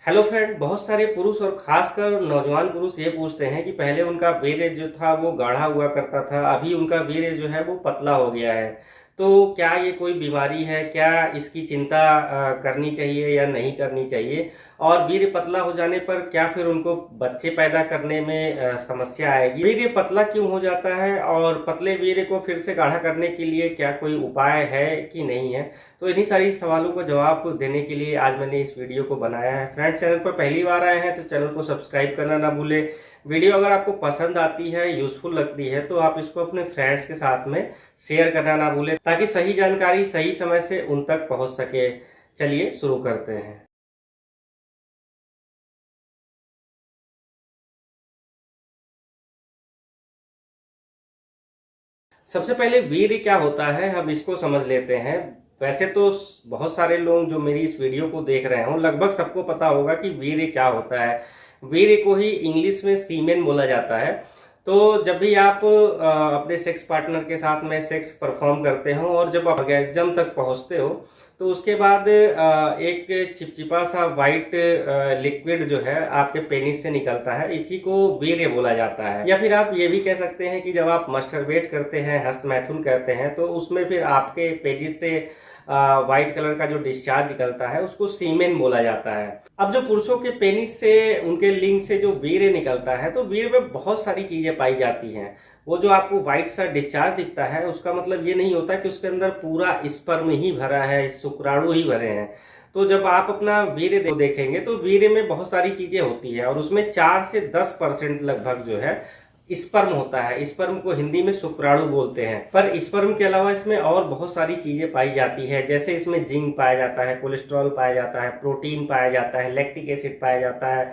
Hello friend, बहुत सारे पुरुष और खासकर नौजवान पुरुष ये पूछते हैं कि पहले उनका वीर्य जो था वो गाढ़ा हुआ करता था, अभी उनका वीर्य जो है वो पतला हो गया है। तो क्या ये कोई बीमारी है? क्या इसकी चिंता करनी चाहिए या नहीं करनी चाहिए? और वीर्य पतला हो जाने पर क्या फिर उनको बच्चे पैदा करने में समस्या आएगी? वीर्य पतला क्यों हो जाता है और पतले वीर्य को फिर से गाढ़ा करने के लिए क्या कोई उपाय है कि नहीं है? तो इन्हीं सारी सवालों का जवाब देने के लिए आज मैंने इस वीडियो को बनाया है। फ्रेंड्स, चैनल पर पहली बार आए हैं तो चैनल को सब्सक्राइब करना ना भूले। वीडियो अगर आपको पसंद आती है, यूजफुल लगती है, तो आप इसको अपने फ्रेंड्स के साथ में शेयर करना ना भूले ताकि सही जानकारी सही समय से उन तक पहुंच सके। चलिए शुरू करते हैं। सबसे पहले वीर्य क्या होता है हम इसको समझ लेते हैं। वैसे तो बहुत सारे लोग जो मेरी इस वीडियो को देख रहे हों, लगभग सबको पता होगा कि वीर्य क्या होता है। वीर्य को ही इंग्लिश में सीमेन बोला जाता है। तो जब भी आप अपने सेक्स पार्टनर के साथ में सेक्स परफॉर्म करते हो और जब आप ऑर्गेज्म तक पहुंचते हो तो उसके बाद एक चिपचिपा सा वाइट लिक्विड जो है आपके पेनिस से निकलता है, इसी को वीर्य बोला जाता है। या फिर आप ये भी कह सकते हैं कि जब आप मस्टरबेट करते हैं, हस्तमैथुन करते हैं, तो उसमें फिर आपके पेनिस से व्हाइट कलर का जो डिस्चार्ज निकलता है उसको सीमेन बोला जाता है। अब जो पुरुषों के पेनिस से, उनके लिंग से जो वीर्य निकलता है, तो वीर्य में बहुत सारी चीजें पाई जाती हैं। वो जो आपको व्हाइट सा डिस्चार्ज दिखता है उसका मतलब ये नहीं होता कि उसके अंदर पूरा स्पर्म ही भरा है, शुक्राणु ही भरे हैं। तो जब आप अपना वीर्य देखेंगे तो वीर्य में बहुत सारी चीजें होती है और उसमें 4 से 10% लगभग जो है स्पर्म होता है। स्पर्म को हिंदी में शुक्राणु बोलते हैं। पर स्पर्म के अलावा इसमें और बहुत सारी चीजें पाई जाती है, जैसे इसमें जिंक पाया जाता है, कोलेस्ट्रॉल पाया जाता है, प्रोटीन पाया जाता है, लैक्टिक एसिड पाया जाता है,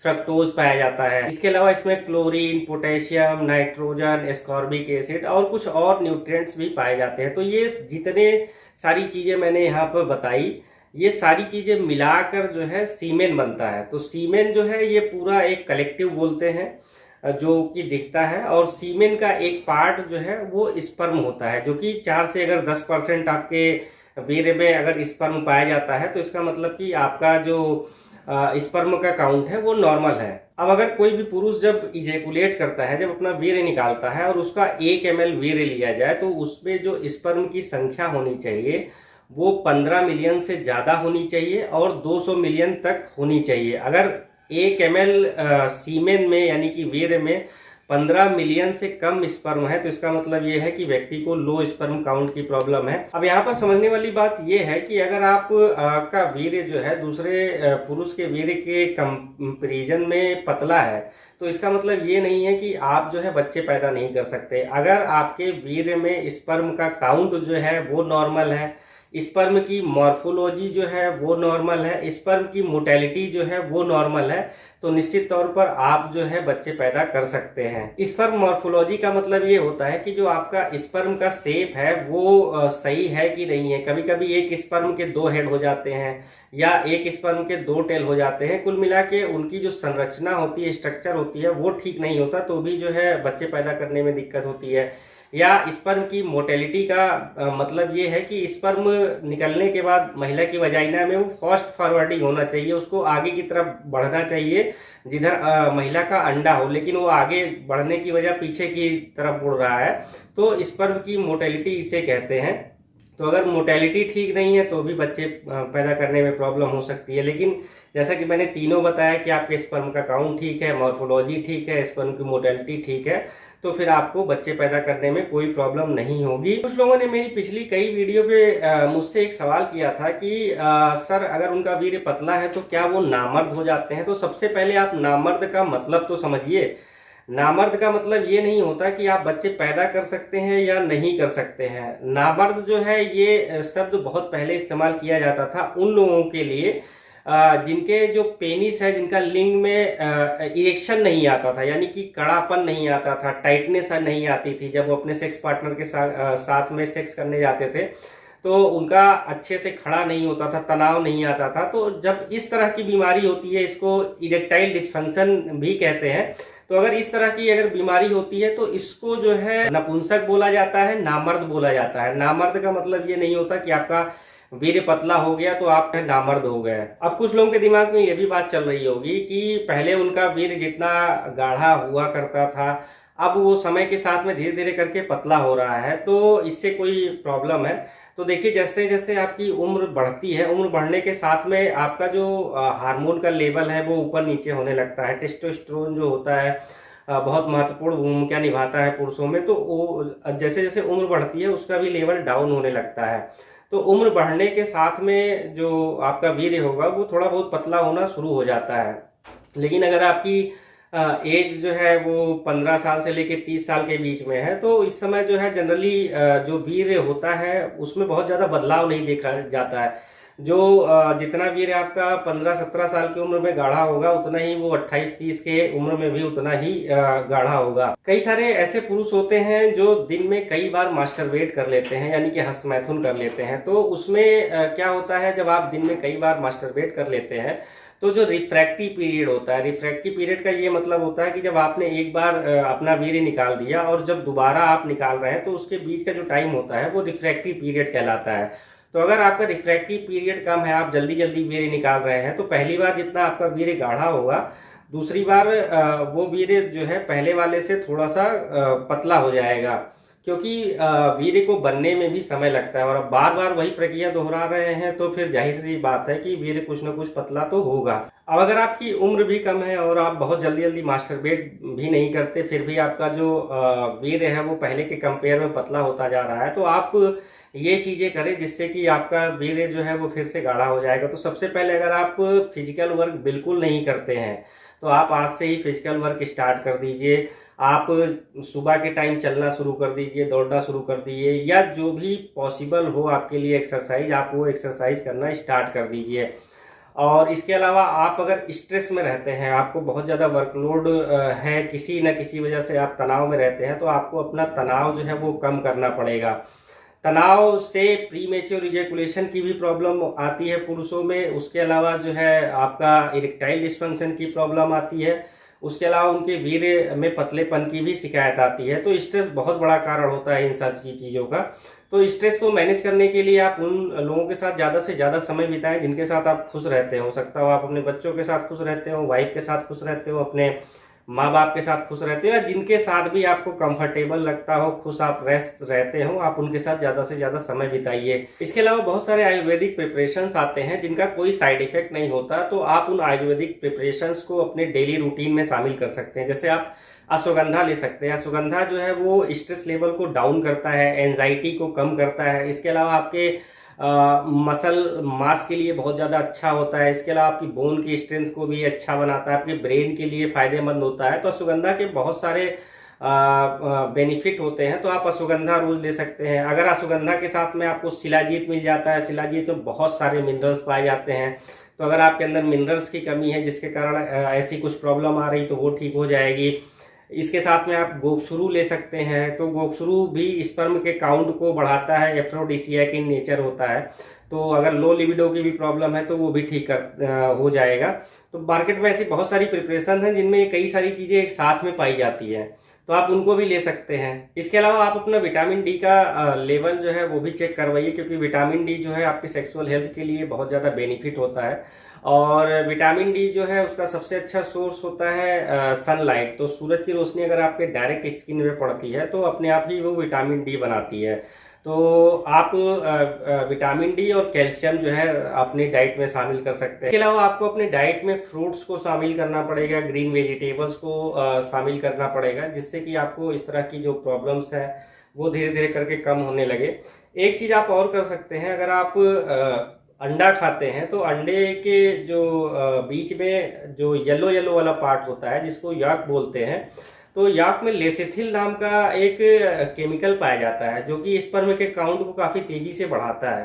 फ्रक्टोज पाया जाता है। इसके अलावा इसमें chlorine, potassium, nitrogen, ascorbic acid और कुछ और न्यूट्रिएंट्स भी पाए जाते हैं। तो ये जितने सारी चीजें मैंने यहाँ पर बताई, ये सारी चीजें मिलाकर जो है सीमेन बनता है। तो सीमेन जो है ये पूरा एक कलेक्टिव बोलते हैं जो कि दिखता है, और सीमेन का एक पार्ट जो है वो स्पर्म होता है, जो कि 4 से अगर 10% आपके वीर्य में अगर स्पर्म पाया जाता है तो इसका मतलब कि आपका जो स्पर्म का काउंट है वो नॉर्मल है। अब अगर कोई भी पुरुष जब इजेकुलेट करता है, जब अपना वीर्य निकालता है और उसका 1 ml वीर्य लिया जाए, तो उसमें जो स्पर्म की संख्या होनी चाहिए वो 15 मिलियन से ज्यादा होनी चाहिए और 200 मिलियन तक होनी चाहिए। अगर 1 ml सीमेन में यानी कि वीर्य में 15 मिलियन से कम स्पर्म है तो इसका मतलब ये है कि व्यक्ति को लो स्पर्म काउंट की प्रॉब्लम है। अब यहाँ पर समझने वाली बात ये है कि अगर आप का वीर्य जो है दूसरे पुरुष के वीर्य के कंपैरिजन में पतला है तो इसका मतलब ये नहीं है कि आप जो है बच्चे पैदा नहीं कर सकते। अगर आपके वीर्य में स्पर्म का काउंट जो है वो नॉर्मल है, स्पर्म की मॉर्फोलॉजी जो है वो नॉर्मल है, स्पर्म की मोटेलिटी जो है वो नॉर्मल है, तो निश्चित तौर पर आप जो है बच्चे पैदा कर सकते हैं। स्पर्म मॉर्फोलॉजी का मतलब ये होता है कि जो आपका स्पर्म का शेप है वो सही है कि नहीं है। कभी कभी एक स्पर्म के 2 हेड हो जाते हैं या एक स्पर्म के 2 टेल हो जाते हैं। कुल मिला के उनकी जो संरचना होती है, स्ट्रक्चर होती है, वो ठीक नहीं होता, तो भी जो है बच्चे पैदा करने में दिक्कत होती है। या स्पर्म की मोटेलिटी का मतलब ये है कि स्पर्म निकलने के बाद महिला की वजाइना में वो फास्ट फॉरवर्डिंग होना चाहिए, उसको आगे की तरफ बढ़ना चाहिए जिधर महिला का अंडा हो, लेकिन वो आगे बढ़ने की वजह पीछे की तरफ उड़ रहा है, तो स्पर्म की मोटेलिटी इसे कहते हैं। तो अगर मोटेलिटी ठीक नहीं है तो भी बच्चे पैदा करने में प्रॉब्लम हो सकती है। लेकिन जैसा कि मैंने तीनों बताया कि आपके स्पर्म का काउंट ठीक है, मॉर्फोलॉजी ठीक है, स्पर्म की मोटेलिटी ठीक है, तो फिर आपको बच्चे पैदा करने में कोई प्रॉब्लम नहीं होगी। कुछ लोगों ने मेरी पिछली कई वीडियो पे मुझसे एक सवाल किया था कि सर अगर उनका वीर्य पतला है तो क्या वो नामर्द हो जाते हैं? तो सबसे पहले आप नामर्द का मतलब तो समझिए। नामर्द का मतलब ये नहीं होता कि आप बच्चे पैदा कर सकते हैं या नहीं कर सकते हैं। नामर्द जो है ये शब्द बहुत पहले इस्तेमाल किया जाता था उन लोगों के लिए जिनके जो पेनिस है, जिनका लिंग में इरेक्शन नहीं आता था, यानी कि कड़ापन नहीं आता था, टाइटनेस नहीं आती थी। जब वो अपने सेक्स पार्टनर के साथ में सेक्स करने जाते थे तो उनका अच्छे से खड़ा नहीं होता था, तनाव नहीं आता था। तो जब इस तरह की बीमारी होती है, इसको इरेक्टाइल डिस्फंक्शन भी कहते हैं, तो अगर इस तरह की अगर बीमारी होती है तो इसको जो है नपुंसक बोला जाता है, नामर्द बोला जाता है। नामर्द का मतलब ये नहीं होता कि आपका वीर्य पतला हो गया तो आप नामर्द हो गए। अब कुछ लोगों के दिमाग में ये भी बात चल रही होगी कि पहले उनका वीर्य जितना गाढ़ा हुआ करता था, अब वो समय के साथ में धीरे धीरे करके पतला हो रहा है, तो इससे कोई प्रॉब्लम है? तो देखिए, जैसे जैसे आपकी उम्र बढ़ती है, उम्र बढ़ने के साथ में आपका जो हार्मोन का लेवल है वो ऊपर नीचे होने लगता है। टेस्टोस्टेरोन जो होता है बहुत महत्वपूर्ण भूमिका निभाता है पुरुषों में, तो वो जैसे जैसे उम्र बढ़ती है उसका भी लेवल डाउन होने लगता है। तो उम्र बढ़ने के साथ में जो आपका वीर्य होगा वो थोड़ा बहुत पतला होना शुरू हो जाता है। लेकिन अगर आपकी एज जो है वो 15 साल से लेकर 30 साल के बीच में है, तो इस समय जो है जनरली जो वीर्य होता है उसमें बहुत ज़्यादा बदलाव नहीं देखा जाता है। जो जितना वीर्य आपका 15-17 साल की उम्र में गाढ़ा होगा, उतना ही वो 28-30 के उम्र में भी उतना ही गाढ़ा होगा। कई सारे ऐसे पुरुष होते हैं जो दिन में कई बार मास्टरबेट कर लेते हैं, यानी कि हस्तमैथुन कर लेते हैं। तो उसमें क्या होता है, जब आप दिन में कई बार मास्टरबेट कर लेते हैं तो जो रिफ्रैक्टिव पीरियड होता है, रिफ्रैक्टिव पीरियड का ये मतलब होता है कि जब आपने एक बार अपना वीर्य निकाल दिया और जब दोबारा आप निकाल रहे हैं तो उसके बीच का जो टाइम होता है वो रिफ्रैक्टिव पीरियड कहलाता है। तो अगर आपका रिफ्रैक्टिव पीरियड कम है, आप जल्दी जल्दी वीर्य निकाल रहे हैं, तो पहली बार जितना आपका वीर्य गाढ़ा होगा, दूसरी बार वो वीर्य जो है पहले वाले से थोड़ा सा पतला हो जाएगा, क्योंकि वीर्य को बनने में भी समय लगता है। और अब बार बार वही प्रक्रिया दोहरा रहे हैं तो फिर जाहिर सी बात है कि वीर्य कुछ ना कुछ पतला तो होगा। अब अगर आपकी उम्र भी कम है और आप बहुत जल्दी जल्दी मास्टरबेट भी नहीं करते, फिर भी आपका जो वीर्य है वो पहले के कंपेयर में पतला होता जा रहा है, तो आप ये चीजें करें जिससे कि आपका वीर्य जो है वो फिर से गाढ़ा हो जाएगा। तो सबसे पहले, अगर आप फिजिकल वर्क बिल्कुल नहीं करते हैं तो आप आज से ही फिजिकल वर्क स्टार्ट कर दीजिए। आप सुबह के टाइम चलना शुरू कर दीजिए, दौड़ना शुरू कर दीजिए, या जो भी पॉसिबल हो आपके लिए एक्सरसाइज, आप वो एक्सरसाइज करना स्टार्ट कर दीजिए। और इसके अलावा आप अगर स्ट्रेस में रहते हैं, आपको बहुत ज़्यादा वर्कलोड है, किसी न किसी वजह से आप तनाव में रहते हैं, तो आपको अपना तनाव जो है वो कम करना पड़ेगा। तनाव से प्री मेच्योर इजैकुलेशन की भी प्रॉब्लम आती है पुरुषों में। उसके अलावा जो है आपका इरेक्टाइल डिस्फंक्शन की प्रॉब्लम आती है। उसके अलावा उनके वीर्य में पतलेपन की भी शिकायत आती है। तो स्ट्रेस बहुत बड़ा कारण होता है इन सब चीज़ों का। तो स्ट्रेस को मैनेज करने के लिए आप उन लोगों के साथ ज़्यादा से ज़्यादा समय बिताएं जिनके साथ आप खुश रहते हो सकता हो आप अपने बच्चों के साथ खुश रहते हो, वाइफ के साथ खुश रहते हो, अपने माँ बाप के साथ खुश रहते हो, या जिनके साथ भी आपको कंफर्टेबल लगता हो, खुश आप रहते हो, आप उनके साथ ज़्यादा से ज़्यादा समय बिताइए। इसके अलावा बहुत सारे आयुर्वेदिक प्रिपरेशंस आते हैं जिनका कोई साइड इफेक्ट नहीं होता, तो आप उन आयुर्वेदिक प्रिपरेशंस को अपने डेली रूटीन में शामिल कर सकते हैं। जैसे आप अश्वगंधा ले सकते हैं। अश्वगंधा जो है वो स्ट्रेस लेवल को डाउन करता है, एंजाइटी को कम करता है। इसके अलावा आपके मसल मास के लिए बहुत ज़्यादा अच्छा होता है। इसके अलावा आपकी बोन की स्ट्रेंथ को भी अच्छा बनाता है, आपके ब्रेन के लिए फायदेमंद होता है। तो अश्वगंधा के बहुत सारे बेनिफिट होते हैं, तो आप अश्वगंधा रोज ले सकते हैं। अगर अश्वगंधा के साथ में आपको शिलाजीत मिल जाता है, शिलाजीत में बहुत सारे मिनरल्स पाए जाते हैं, तो अगर आपके अंदर मिनरल्स की कमी है जिसके कारण ऐसी कुछ प्रॉब्लम आ रही तो वो ठीक हो जाएगी। इसके साथ में आप गोक्षुरू ले सकते हैं। तो गोक्षुरू भी स्पर्म के काउंट को बढ़ाता है, एफ्रोडिसियाक इन नेचर होता है। तो अगर लो लिबिडो की भी प्रॉब्लम है तो वो भी ठीक हो जाएगा। तो मार्केट में ऐसी बहुत सारी प्रिपरेशन हैं जिनमें कई सारी चीज़ें एक साथ में पाई जाती हैं, तो आप उनको भी ले सकते हैं। इसके अलावा आप अपना विटामिन डी का लेवल जो है वो भी चेक करवाइए, क्योंकि विटामिन डी जो है आपकी सेक्सुअल हेल्थ के लिए बहुत ज़्यादा बेनिफिट होता है। और विटामिन डी जो है उसका सबसे अच्छा सोर्स होता है सनलाइट। तो सूरज की रोशनी अगर आपके डायरेक्ट स्किन में पड़ती है तो अपने आप ही वो विटामिन डी बनाती है। तो आप विटामिन डी और कैल्शियम जो है अपनी डाइट में शामिल कर सकते हैं। इसके अलावा आपको अपनी डाइट में फ्रूट्स को शामिल करना पड़ेगा, ग्रीन वेजिटेबल्स को शामिल करना पड़ेगा, जिससे कि आपको इस तरह की जो प्रॉब्लम्स है वो धीरे धीरे करके कम होने लगे। एक चीज़ आप और कर सकते हैं, अगर आप अंडा खाते हैं तो अंडे के जो बीच में जो येलो येलो वाला पार्ट होता है जिसको याक बोलते हैं, तो याक में लेसिथिल नाम का एक केमिकल पाया जाता है जो कि स्पर्म के काउंट को काफ़ी तेजी से बढ़ाता है।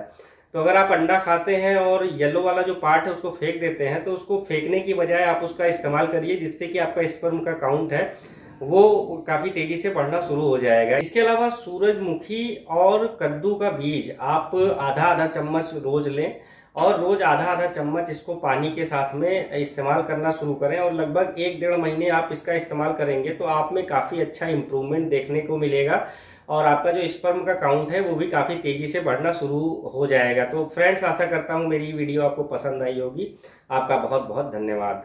तो अगर आप अंडा खाते हैं और येलो वाला जो पार्ट है उसको फेंक देते हैं, तो उसको फेंकने की बजाय आप उसका इस्तेमाल करिए, जिससे कि आपका स्पर्म का काउंट है वो काफी तेजी से बढ़ना शुरू हो जाएगा। इसके अलावा सूरजमुखी और कद्दू का बीज आप आधा आधा चम्मच रोज लें और रोज आधा आधा चम्मच इसको पानी के साथ में इस्तेमाल करना शुरू करें, और लगभग 1-1.5 महीने आप इसका इस्तेमाल करेंगे तो आप में काफ़ी अच्छा इम्प्रूवमेंट देखने को मिलेगा। और आपका जो स्पर्म का काउंट है वो भी काफ़ी तेज़ी से बढ़ना शुरू हो जाएगा। तो फ्रेंड्स, आशा करता हूँ मेरी वीडियो आपको पसंद आई होगी। आपका बहुत बहुत धन्यवाद।